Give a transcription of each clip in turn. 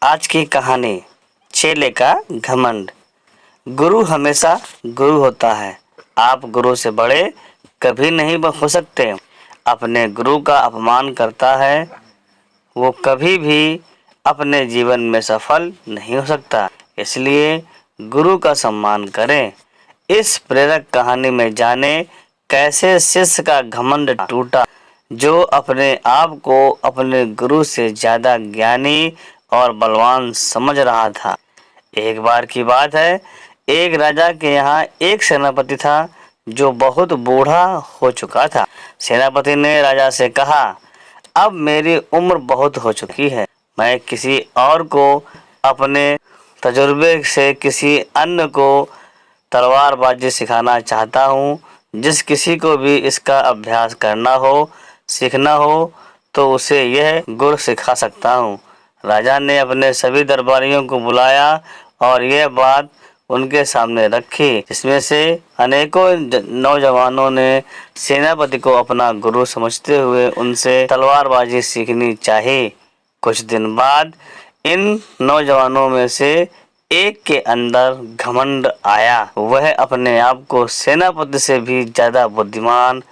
आज की कहानी चेले का घमंड। गुरु हमेशा गुरु होता है। आप गुरु से बड़े कभी नहीं हो सकते। अपने गुरु का अपमान करता है वो कभी भी अपने जीवन में सफल नहीं हो सकता। इसलिए गुरु का सम्मान करें। इस प्रेरक कहानी में जाने कैसे शिष्य का घमंड टूटा, जो अपने आप को अपने गुरु से ज्यादा ज्ञानी और बलवान समझ रहा था। एक बार की बात है, एक राजा के यहाँ एक सेनापति था जो बहुत बूढ़ा हो चुका था। सेनापति ने राजा से कहा, अब मेरी उम्र बहुत हो चुकी है। मैं किसी और को अपने तजुर्बे से किसी अन्य को तलवारबाजी सिखाना चाहता हूँ। जिस किसी को भी इसका अभ्यास करना हो, सीखना हो, तो उसे यह गुर सिखा सकता हूँ। राजा ने अपने सभी दरबारियों को बुलाया और यह बात उनके सामने रखी, जिसमें से अनेकों नौजवानों ने सेनापति को अपना गुरु समझते हुए उनसे तलवारबाजी सीखनी चाहिए। कुछ दिन बाद इन नौजवानों में से एक के अंदर घमंड आया। वह अपने आप को सेनापति से भी ज्यादा बुद्धिमान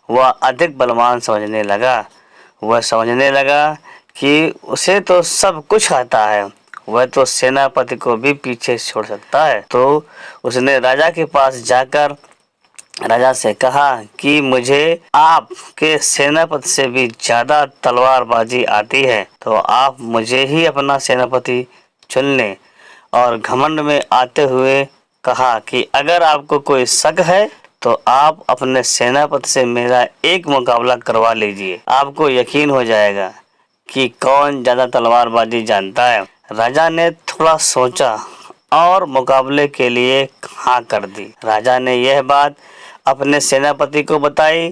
व अधिक बलवान समझने लगा। वह समझने लगा कि उसे तो सब कुछ आता है, वह तो सेनापति को भी पीछे छोड़ सकता है। तो उसने राजा के पास जाकर राजा से कहा कि मुझे आपके सेनापति से भी ज्यादा तलवारबाजी आती है, तो आप मुझे ही अपना सेनापति चुन लें। और घमंड में आते हुए कहा कि अगर आपको कोई शक है तो आप अपने सेनापति से मेरा एक मुकाबला करवा लीजिए। आपको यकीन हो जाएगा कि कौन ज्यादा तलवारबाजी जानता है। राजा ने थोड़ा सोचा और मुकाबले के लिए हाँ कर दी। राजा ने यह बात अपने सेनापति को बताई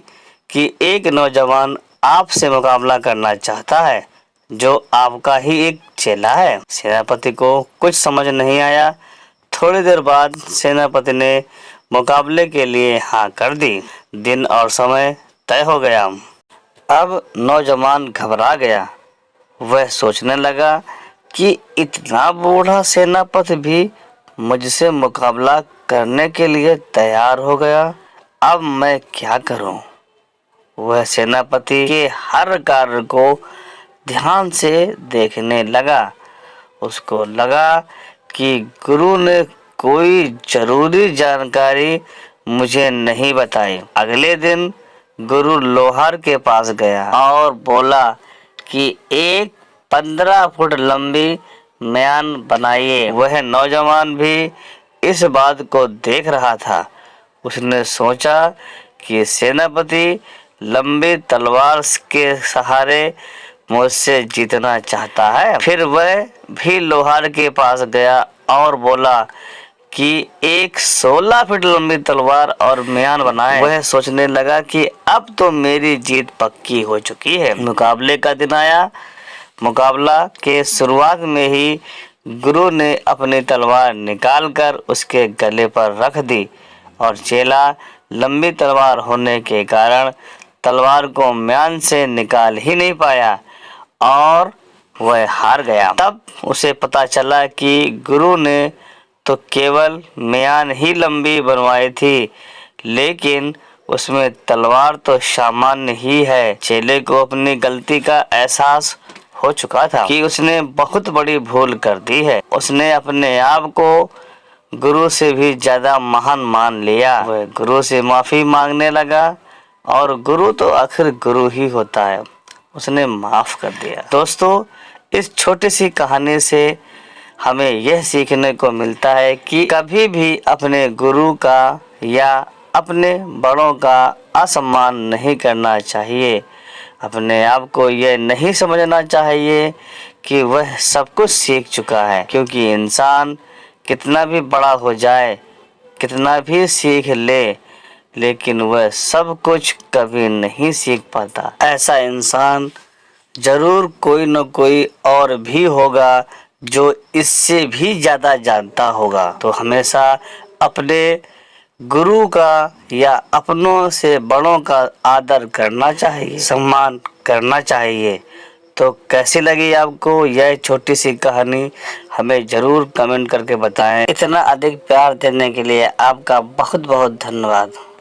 कि एक नौजवान आपसे मुकाबला करना चाहता है, जो आपका ही एक चेला है। सेनापति को कुछ समझ नहीं आया। थोड़ी देर बाद सेनापति ने मुकाबले के लिए हाँ कर दी। दिन और समय तय हो गया। अब नौजवान घबरा गया। वह सोचने लगा कि इतना बूढ़ा सेनापति भी मुझसे मुकाबला करने के लिए तैयार हो गया। अब मैं क्या करूं? वह सेनापति के हर कार्य को ध्यान से देखने लगा। उसको लगा कि गुरु ने कोई जरूरी जानकारी मुझे नहीं बताई। अगले दिन गुरु लोहार के पास गया और बोला कि एक 15 फुट लंबी म्यान बनाइए। वह नौजवान भी इस बात को देख रहा था। उसने सोचा कि सेनापति लंबी तलवार के सहारे मुझसे जीतना चाहता है। फिर वह भी लोहार के पास गया और बोला कि एक 16 फीट लंबी तलवार और म्यान बनाए। वह सोचने लगा कि अब तो मेरी जीत पक्की हो चुकी है। मुकाबले का दिन आया। मुकाबला के शुरुआत में ही गुरु ने अपनी तलवार निकालकर उसके गले पर रख दी और चेला लंबी तलवार होने के कारण तलवार को म्यान से निकाल ही नहीं पाया और वह हार गया। तब उसे पता चला कि गुरु ने तो केवल म्यान ही लंबी बनवाई थी, लेकिन उसमें तलवार तो सामान्य ही है। चेले को अपनी गलती का एहसास हो चुका था कि उसने बहुत बड़ी भूल कर दी है। उसने अपने आप को गुरु से भी ज्यादा महान मान लिया। वह गुरु से माफी मांगने लगा और गुरु तो आखिर गुरु ही होता है। उसने माफ कर दिया। दोस्तों, इस छोटी सी कहानी से हमें यह सीखने को मिलता है कि कभी भी अपने गुरु का या अपने बड़ों का असम्मान नहीं करना चाहिए। अपने आप को यह नहीं समझना चाहिए कि वह सब कुछ सीख चुका है, क्योंकि इंसान कितना भी बड़ा हो जाए, कितना भी सीख ले, लेकिन वह सब कुछ कभी नहीं सीख पाता। ऐसा इंसान जरूर कोई न कोई और भी होगा जो इससे भी ज्यादा जानता होगा। तो हमेशा अपने गुरु का या अपनों से बड़ों का आदर करना चाहिए, सम्मान करना चाहिए। तो कैसी लगी आपको यह छोटी सी कहानी हमें ज़रूर कमेंट करके बताएं। इतना अधिक प्यार देने के लिए आपका बहुत बहुत धन्यवाद।